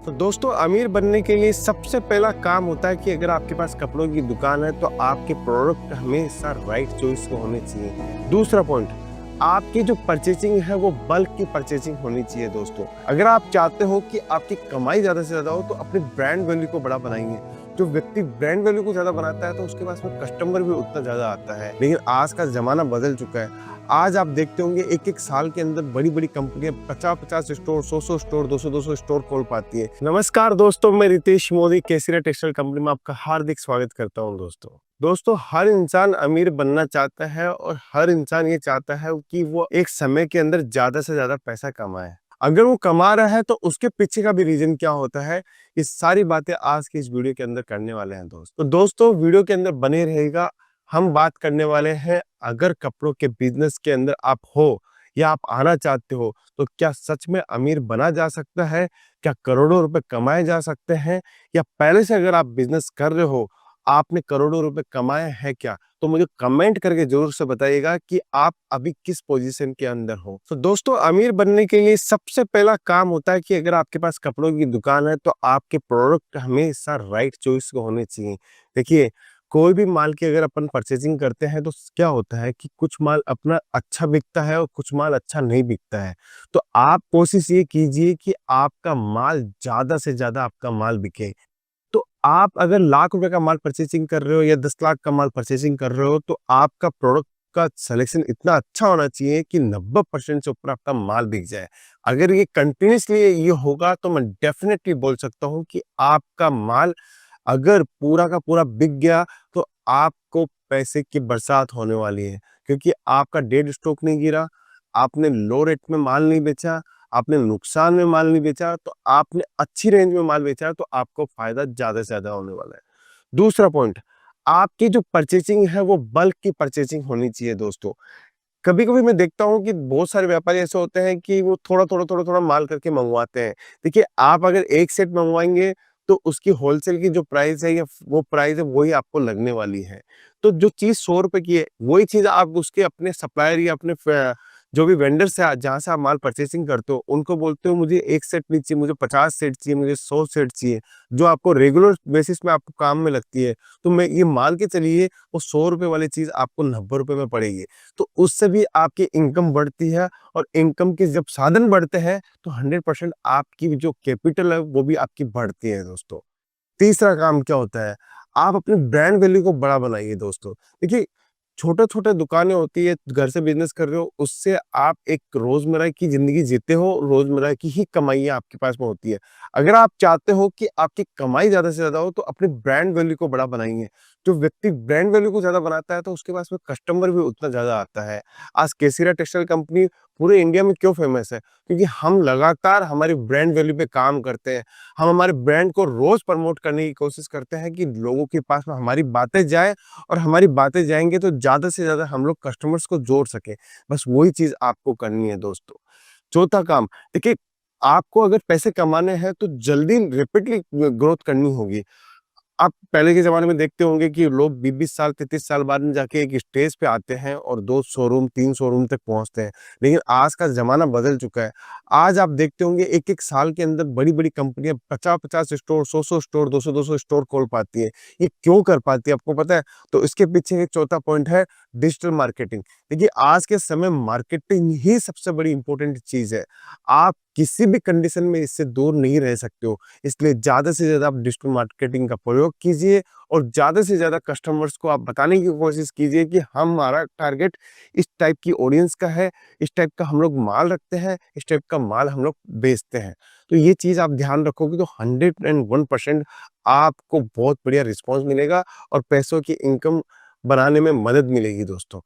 तो दोस्तों, अमीर बनने के लिए सबसे पहला काम होता है कि अगर आपके पास कपड़ों की दुकान है तो आपके प्रोडक्ट हमेशा राइट चॉइस के होने चाहिए। दूसरा पॉइंट, आपकी जो परचेजिंग है वो बल्क की परचेजिंग होनी चाहिए। दोस्तों, अगर आप चाहते हो कि आपकी कमाई ज्यादा से ज्यादा हो तो अपने ब्रांड वैल्यू को बड़ा बनाइए। जो व्यक्ति ब्रांड वैल्यू को ज्यादा बनाता है तो उसके पास में कस्टमर भी उतना ज्यादा आता है। लेकिन आज का जमाना बदल चुका है। आज आप देखते होंगे एक एक साल के अंदर बड़ी बड़ी कंपनियां 50-50 स्टोर, 100-100 स्टोर, 200-200 स्टोर खोल पाती है। नमस्कार दोस्तों, मैं रितेश मोदी केसरिया टेक्सटाइल कंपनी में आपका हार्दिक स्वागत करता हूं। दोस्तों, हर इंसान अमीर बनना चाहता है और हर इंसान ये चाहता है कि वो एक समय के अंदर ज्यादा से ज्यादा पैसा कमाए। अगर वो कमा रहा है तो उसके पीछे का भी रीजन क्या होता है, ये सारी बातें आज की इस वीडियो के अंदर करने वाले हैं। दोस्तों, वीडियो के अंदर बने रहेगा। हम बात करने वाले हैं, अगर कपड़ों के बिजनेस के अंदर आप हो या आप आना चाहते हो तो क्या सच में अमीर बना जा सकता है? क्या करोड़ों रुपए कमाए जा सकते हैं? या पहले से अगर आप बिजनेस कर रहे हो, आपने करोड़ों रुपए कमाए हैं क्या? तो मुझे कमेंट करके जरूर से बताइएगा कि आप अभी किस पोजीशन के अंदर हो। तो दोस्तों, अमीर बनने के लिए सबसे पहला काम होता है कि अगर आपके पास कपड़ों की दुकान है तो आपके प्रोडक्ट हमेशा राइट चॉइस के होने चाहिए। देखिए, कोई भी माल की अगर अपन परचेजिंग करते हैं तो क्या होता है कि कुछ माल अपना अच्छा बिकता है और कुछ माल अच्छा नहीं बिकता है। तो आप कोशिश ये कीजिए कि आपका माल ज्यादा से ज्यादा आपका माल बिके। तो आप अगर लाख रुपए का माल परचेजिंग कर रहे हो या 10 लाख का माल परचेजिंग कर रहे हो तो आपका प्रोडक्ट का सिलेक्शन इतना अच्छा होना चाहिए कि 90% से ऊपर आपका माल बिक जाए। अगर ये कंटिन्यूसली ये होगा तो मैं डेफिनेटली बोल सकता हूँ कि आपका माल अगर पूरा का पूरा बिक गया तो आपको पैसे की बरसात होने वाली है। क्योंकि आपका डेड स्टॉक नहीं गिरा, आपने लो रेट में माल नहीं बेचा, आपने नुकसान में माल नहीं बेचा, तो आपने अच्छी रेंज में माल बेचा तो आपको फायदा ज्यादा से ज्यादा होने वाला है। दूसरा पॉइंट, आपकी जो परचेजिंग है वो बल्क की परचेजिंग होनी चाहिए। दोस्तों, कभी कभी मैं देखता हूँ कि बहुत सारे व्यापारी ऐसे होते हैं कि वो थोड़ा थोड़ा माल करके मंगवाते हैं। देखिए, आप अगर एक सेट मंगवाएंगे तो उसकी होलसेल की जो प्राइस है या वो प्राइस है वही आपको लगने वाली है। तो जो चीज 100 रुपए की है वही चीज आप उसके अपने सप्लायर या अपने जो भी वेंडर से जहाँ से आप माल परचेसिंग करते हो उनको बोलते हो मुझे एक सेट नहीं चाहिए, मुझे 50 सेट चाहिए, मुझे 100 सेट चाहिए, जो आपको रेगुलर बेसिस में आपको काम में लगती है। तो मैं ये मान के चलिए वो 100 रुपए वाली चीज आपको 90 रुपए में पड़ेगी। तो उससे भी आपकी इनकम बढ़ती है और इनकम के जब साधन बढ़ते हैं तो 100% आपकी जो कैपिटल है वो भी आपकी बढ़ती है। दोस्तों, तीसरा काम क्या होता है, आप अपने ब्रांड वैल्यू को बड़ा बनाइए। दोस्तों, देखिए, छोटे छोटे दुकानें होती है, घर से बिजनेस कर रहे हो, उससे आप एक रोजमर्रा की जिंदगी जीते हो, रोजमर्रा की ही कमाई आपके पास में होती है। अगर आप चाहते हो कि आपकी कमाई ज्यादा से ज्यादा हो तो अपने ब्रांड वैल्यू को बड़ा बनाइए। जो व्यक्ति ब्रांड वैल्यू को ज्यादा बनाता है तो उसके पास में कस्टमर भी उतना ज्यादा आता है। आज केसरिया टेक्सटाइल कंपनी पूरे इंडिया में क्यों फेमस है? क्योंकि हम लगातार हमारी ब्रांड वैल्यू पे काम करते हैं। हम हमारे ब्रांड को रोज प्रमोट करने की कोशिश करते हैं कि लोगों के पास में हमारी बातें जाए, और हमारी बातें जाएंगे तो ज्यादा से ज्यादा हम लोग कस्टमर्स को जोड़ सके। बस वही चीज आपको करनी है। दोस्तों, चौथा काम, देखिए, आपको अगर पैसे कमाने हैं तो जल्दी रैपिडली ग्रोथ करनी होगी। आप पहले के जमाने में देखते होंगे कि लोग 20-20 साल 33 साल बाद में जाके एक स्टेज पे आते हैं और 2 शोरूम 3 शोरूम तक पहुंचते हैं। लेकिन आज का जमाना बदल चुका है। आज आप देखते होंगे एक एक साल के अंदर बड़ी बड़ी कंपनियां 50-50 स्टोर, 100-100 स्टोर, 200-200 स्टोर खोल पाती है। ये क्यों कर पाती है आपको पता है? तो इसके पीछे एक चौथा पॉइंट है, डिजिटल मार्केटिंग। देखिए, आज के समय मार्केटिंग ही सबसे बड़ी इंपॉर्टेंट चीज है। आप किसी भी कंडीशन में इससे दूर नहीं रह सकते हो। इसलिए ज्यादा से ज्यादा आप डिजिटल मार्केटिंग का प्रयोग कीजिए और ज्यादा से ज्यादा कस्टमर्स को आप बताने की कोशिश कीजिए कि हमारा टारगेट इस टाइप की ऑडियंस का है, इस टाइप का हम लोग माल रखते हैं, इस टाइप का माल हम लोग बेचते हैं। तो ये चीज आप ध्यान रखोगे तो 101% आपको बहुत बढ़िया रिस्पॉन्स मिलेगा और पैसों की इनकम बनाने में मदद मिलेगी। दोस्तों,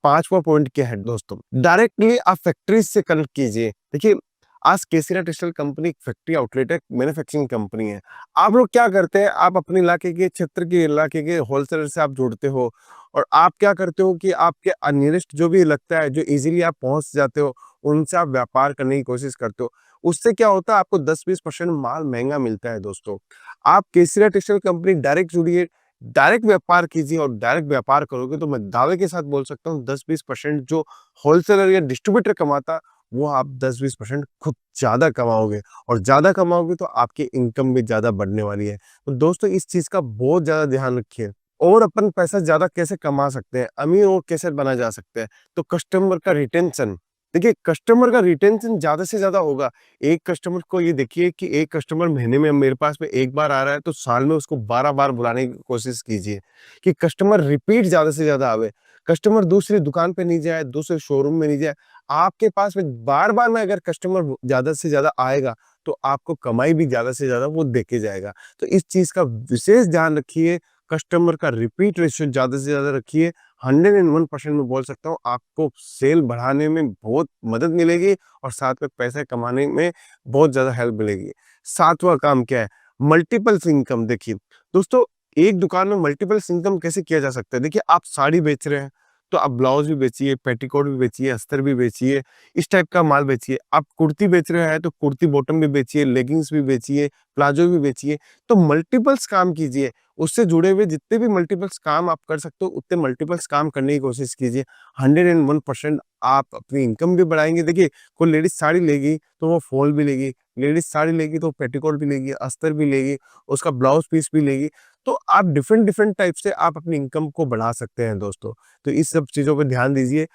पांचवा पॉइंट क्या है? दोस्तों, डायरेक्टली आप फैक्ट्रीज से कनेक्ट कीजिए। देखिए, आज केसरिया टेक्सटाइल कंपनी एक फैक्ट्री आउटलेट है, मैन्युफैक्चरिंग कंपनी है। आप लोग क्या करते हैं, आप अपने इलाके के क्षेत्र के इलाके के होलसेलर से आप जुड़ते हो और आप क्या करते हो कि आपके नियरेस्ट जो भी लगता है, जो इजीली आप पहुंच जाते हो, उनसे आप व्यापार करने की कोशिश करते हो। उससे क्या होता है, आपको 10-20% माल महंगा मिलता है। दोस्तों, आप केसरिया टेक्सटाइल कंपनी डायरेक्ट जुड़िए, डायरेक्ट व्यापार कीजिए और डायरेक्ट व्यापार करोगे तो मैं दावे के साथ बोल सकता हूँ 10-20% जो होलसेलर या डिस्ट्रीब्यूटर कमाता वो आप 10-20% खुद ज़्यादा कमाओगे, और ज़्यादा कमाओगे तो आपकी इनकम भी ज़्यादा बढ़ने वाली है। तो दोस्तों इस चीज़ का बहुत ज़्यादा ध्यान रखिए। और अपन पैसा ज़्यादा कैसे कमा सकते हैं, अमीर और कैसे बना जा सकता है? तो कस्टमर का रिटेंशन, देखिए कस्टमर का रिटेंशन ज़्यादा से ज़्यादा होगा। एक कस्टमर को ये देखिए कि एक कस्टमर महीने में मेरे पास में 1 बार आ रहा है, तो साल में उसको 12 बार बुलाने की कोशिश कीजिए कि कस्टमर रिपीट ज़्यादा से ज़्यादा आवे। कस्टमर दूसरी दुकान पे नहीं जाए, दूसरे शोरूम में नहीं जाए। आपके पास में बार-बार में अगर कस्टमर ज़्यादा से ज़्यादा आएगा, तो आपको कमाई भी ज़्यादा से ज़्यादा वो देके जाएगा। तो इस चीज़ का विशेष ध्यान रखिए, कस्टमर का रिपीट रेशियो ज़्यादा से ज़्यादा रखिए। 101% मैं बोल सकता हूँ, आपको सेल बढ़ाने में बहुत मदद मिलेगी और साथ में पैसे कमाने में बहुत ज़्यादा हेल्प मिलेगी। 7वां काम क्या है? Multiples income. देखिए, दोस्तों एक दुकान में मल्टीपल्स इनकम कैसे किया जा सकता है? देखिए, आप साड़ी बेच रहे हैं, तो आप ब्लाउज़ भी बेचिए, पेटीकोट भी बेचिए, अस्तर भी बेचिए, इस टाइप का माल बेचिए। आप कुर्ती बेच रहे हैं, तो कुर्ती बॉटम भी बेचिए, लेगिंग्स भी बेचिए, प्लाज़ो भी बेचिए। तो मल्टीपल्स काम कीजिए। उससे जुड़े हुए जितने भी मल्टीपल्स काम आप कर सकते हो, उतने मल्टीपल्स काम करने की कोशिश कीजिए। 101% आप अपनी इनकम भी बढ़ाएँगे। देखिए, कोई लेडीज़ साड़ी लेगी, तो वो फॉल भी लेगी, लेडीज़ साड़ी लेगी, तो पेटीकोट भी लेगी, अस्तर भी लेगी, उसका ब्लाउज़ पीस भी लेगी। तो आप डिफरेंट डिफरेंट टाइप से आप अपनी इनकम को बढ़ा सकते हैं दोस्तों। तो इस सब चीज़ों पे ध्यान दीजिए।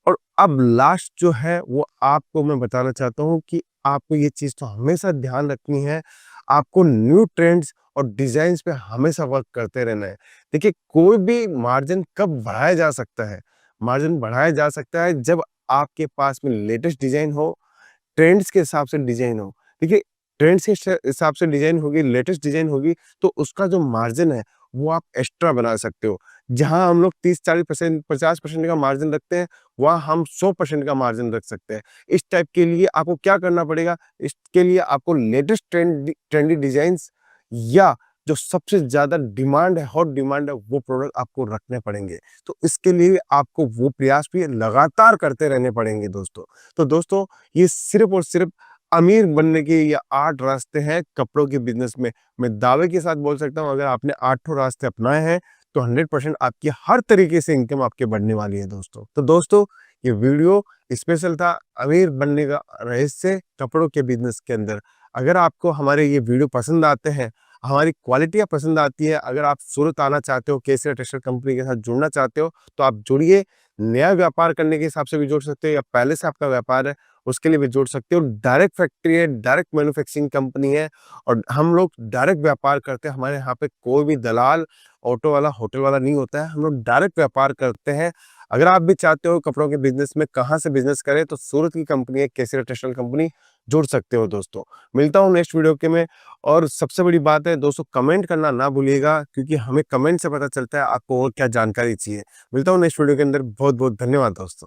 और अब लास्ट जो है, वो आपको मैं बताना चाहता हूँ कि आपको ये चीज़ तो हमेशा ध्यान रखनी है, आपको न्यू ट्रेंड्स और डिज़ाइन्स पे हमेशा वर्क करते रहना है। देखिए, कोई भी मार्जिन कब बढ़ाया जा सकता है? मार्जिन बढ़ाया जा सकता है जब आपके पास में लेटेस्ट डिज़ाइन हो, ट्रेंड्स के हिसाब से डिज़ाइन हो। देखिए, ट्रेंड्स के हिसाब से डिज़ाइन होगी, लेटेस्ट डिज़ाइन होगी, तो उसका जो मार्जिन है, वो आप एक्स्ट्रा बना सकते हो। जहाँ हम लोग 30-40% 50% का मार्जिन रखते हैं, वहाँ हम 100% का मार्जिन रख सकते हैं। इस टाइप के लिए आपको क्या करना पड़ेगा? इसके लिए आपको लेटेस्ट ट्रेंडी डिज़ाइन्स या जो सबसे ज़्यादा डिमांड है, हॉट डिमांड है, वो प्रोडक्ट आपको रखने पड़ेंगे। तो इसके लिए आपको वो प्रयास भी लगातार करते रहने पड़ेंगे दोस्तों। तो दोस्तों, ये सिर्फ़ और सिर्फ़ अमीर बनने के ये 8 रास्ते हैं कपड़ों के बिज़नेस में। मैं दावे के साथ बोल सकता हूँ, अगर आपने 8 रास्ते अपनाए हैं, तो 100% आपकी हर तरीके से इनकम आपकी बढ़ने वाली है दोस्तों। तो दोस्तों, ये वीडियो स्पेशल था अमीर बनने का रहस्य कपड़ों के बिज़नेस के अंदर। अगर आपको हमारे ये वीडियो पसंद आते हैं, हमारी क्वालिटियाँ पसंद आती है, अगर आप सूरत आना चाहते हो, केसरिया टेक्सटाइल कंपनी के साथ जुड़ना चाहते हो, तो आप जुड़िए। नया व्यापार करने के हिसाब से भी जुड़ सकते हो, या पहले से आपका व्यापार है, उसके लिए भी जुड़ सकते हो। डायरेक्ट फैक्ट्री है, डायरेक्ट मैन्युफैक्चरिंग कंपनी है, और हम लोग डायरेक्ट व्यापार करते हैं। हमारे यहाँ पे कोई भी दलाल, ऑटो वाला, होटल वाला नहीं होता है। हम लोग डायरेक्ट व्यापार करते हैं। अगर आप भी चाहते हो कपड़ों के बिज़नेस में कहाँ से बिज़नेस करें, तो सूरत की कंपनी है केसरिया टेक्सटाइल कंपनी, जुड़ सकते हो दोस्तों। मिलता हूँ नेक्स्ट वीडियो के में। और सबसे बड़ी बात है दोस्तों, कमेंट करना ना भूलिएगा, क्योंकि हमें कमेंट से पता चलता है आपको और क्या जानकारी चाहिए। मिलता हूँ नेक्स्ट वीडियो के अंदर। बहुत-बहुत धन्यवाद दोस्तों।